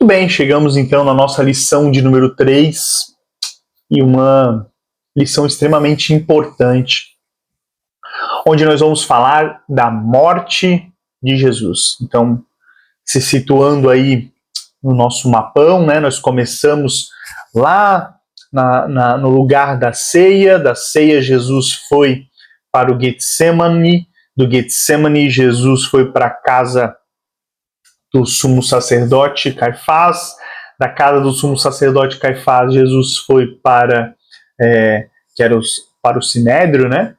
Muito bem, chegamos então na nossa lição de número 3 e uma lição extremamente importante, onde nós vamos falar da morte de Jesus. Então, se situando aí no nosso mapão, né, nós começamos lá no lugar da ceia Jesus foi para o Getsemane, do Getsemane Jesus foi para a casa do sumo sacerdote Caifás, da casa do sumo sacerdote Caifás Jesus foi para para o Sinédrio, né?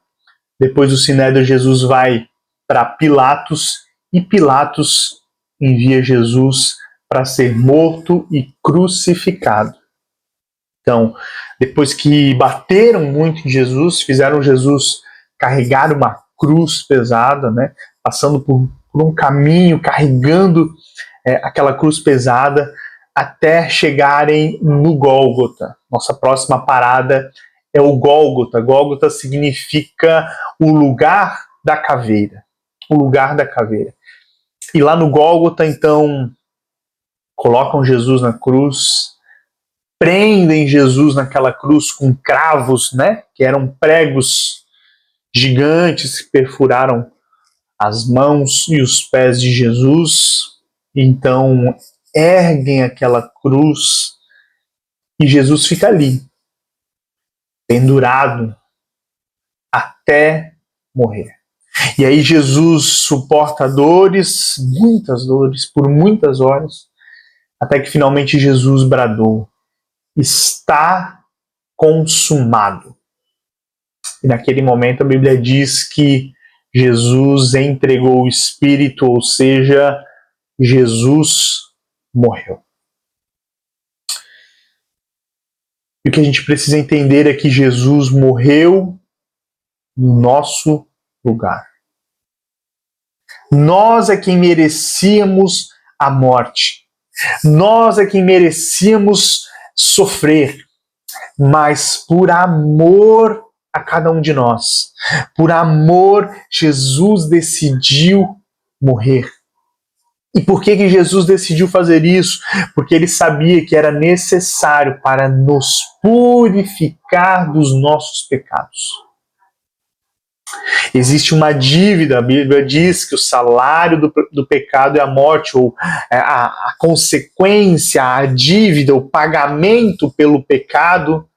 Depois do Sinédrio Jesus vai para Pilatos e Pilatos envia Jesus para ser morto e crucificado. Então, depois que bateram muito em Jesus, fizeram Jesus carregar uma cruz pesada, né? Passando por um caminho, carregando aquela cruz pesada, até chegarem no Gólgota. Nossa próxima parada é o Gólgota. Gólgota significa o lugar da caveira. O lugar da caveira. E lá no Gólgota, então, colocam Jesus na cruz, prendem Jesus naquela cruz com cravos, né? Que eram pregos gigantes que perfuraram as mãos e os pés de Jesus. Então, erguem aquela cruz e Jesus fica ali, pendurado, até morrer. E aí Jesus suporta dores, muitas dores, por muitas horas, até que finalmente Jesus bradou: está consumado. E naquele momento a Bíblia diz que Jesus entregou o Espírito, ou seja, Jesus morreu. E o que a gente precisa entender é que Jesus morreu no nosso lugar. Nós é quem merecíamos a morte. Nós é quem merecíamos sofrer. Mas por amor a cada um de nós, por amor, Jesus decidiu morrer. E por que Jesus decidiu fazer isso? Porque ele sabia que era necessário para nos purificar dos nossos pecados. Existe uma dívida, a Bíblia diz que o salário do pecado é a morte, ou a consequência, a dívida, o pagamento pelo pecado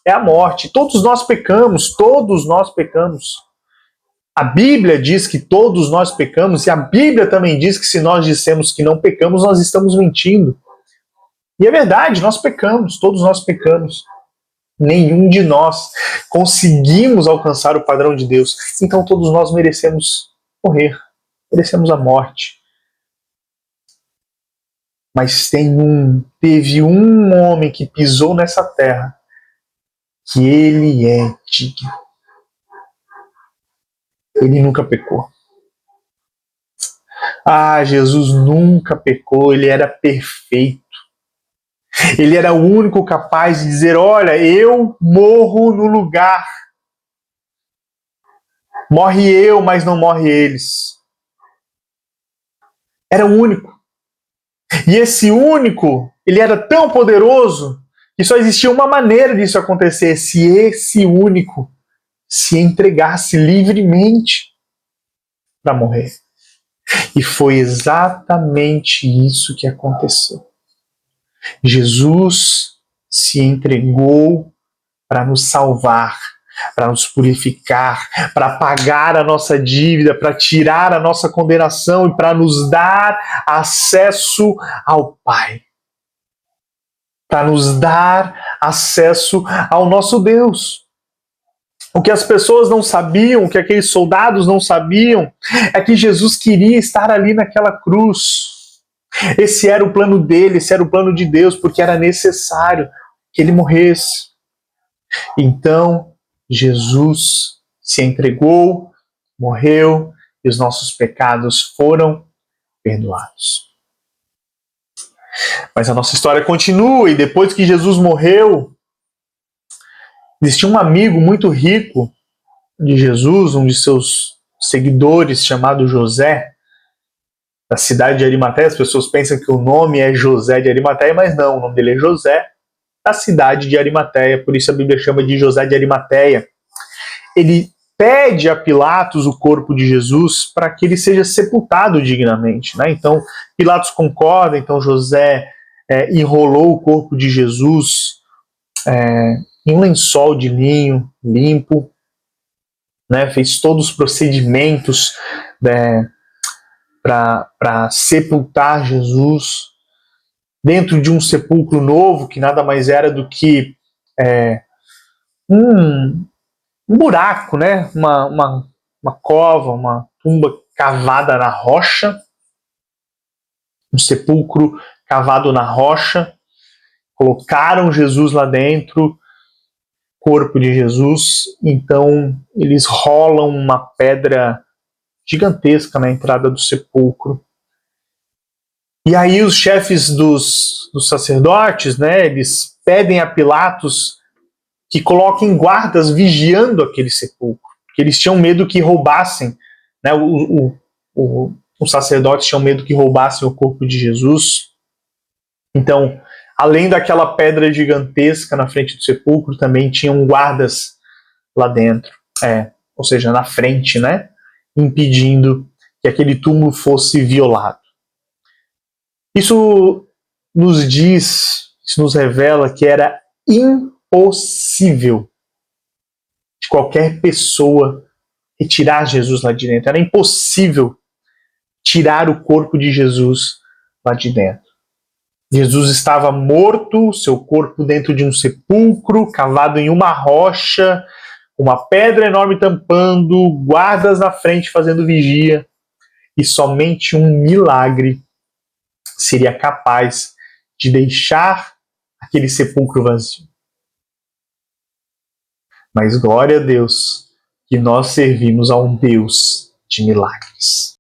é a morte. Todos nós pecamos, todos nós pecamos. A Bíblia diz que todos nós pecamos, e a Bíblia também diz que se nós dissemos que não pecamos, nós estamos mentindo. E é verdade, nós pecamos, todos nós pecamos. Nenhum de nós conseguimos alcançar o padrão de Deus. Então todos nós merecemos morrer, merecemos a morte. Mas teve um homem que pisou nessa terra, que ele é digno. Ele nunca pecou. Jesus nunca pecou, ele era perfeito. Ele era o único capaz de dizer: olha, eu morro no lugar. Morre eu, mas não morre eles. Era o único. E esse único, ele era tão poderoso que só existia uma maneira disso acontecer: se esse único se entregasse livremente para morrer. E foi exatamente isso que aconteceu. Jesus se entregou para nos salvar, para nos purificar, para pagar a nossa dívida, para tirar a nossa condenação e para nos dar acesso ao Pai. Para nos dar acesso ao nosso Deus. O que as pessoas não sabiam, o que aqueles soldados não sabiam, é que Jesus queria estar ali naquela cruz. Esse era o plano dele, esse era o plano de Deus, porque era necessário que ele morresse. Então, Jesus se entregou, morreu, e os nossos pecados foram perdoados. Mas a nossa história continua, e depois que Jesus morreu, existia um amigo muito rico de Jesus, um de seus seguidores, chamado José. da cidade de Arimateia. As pessoas pensam que o nome é José de Arimateia, mas não, o nome dele é José, da cidade de Arimateia, por isso a Bíblia chama de José de Arimateia. Ele pede a Pilatos o corpo de Jesus para que ele seja sepultado dignamente, né? Então Pilatos concorda, então José enrolou o corpo de Jesus em um lençol de linho limpo, né? Fez todos os procedimentos para sepultar Jesus dentro de um sepulcro novo, que nada mais era do que um buraco, né? Uma cova, uma tumba cavada na rocha, um sepulcro cavado na rocha. Colocaram Jesus lá dentro, corpo de Jesus, então eles rolam uma pedra gigantesca na entrada do sepulcro. E aí os chefes dos sacerdotes, né, eles pedem a Pilatos que coloquem guardas vigiando aquele sepulcro, porque eles tinham medo que roubassem, né, os sacerdotes tinham medo que roubassem o corpo de Jesus. Então, além daquela pedra gigantesca na frente do sepulcro, também tinham guardas lá dentro, ou seja, na frente, né, impedindo que aquele túmulo fosse violado. Isso nos revela que era impossível de qualquer pessoa retirar Jesus lá de dentro. Era impossível tirar o corpo de Jesus lá de dentro. Jesus estava morto, seu corpo dentro de um sepulcro, cavado em uma rocha, uma pedra enorme tampando, guardas na frente fazendo vigia, e somente um milagre seria capaz de deixar aquele sepulcro vazio. Mas glória a Deus que nós servimos a um Deus de milagres.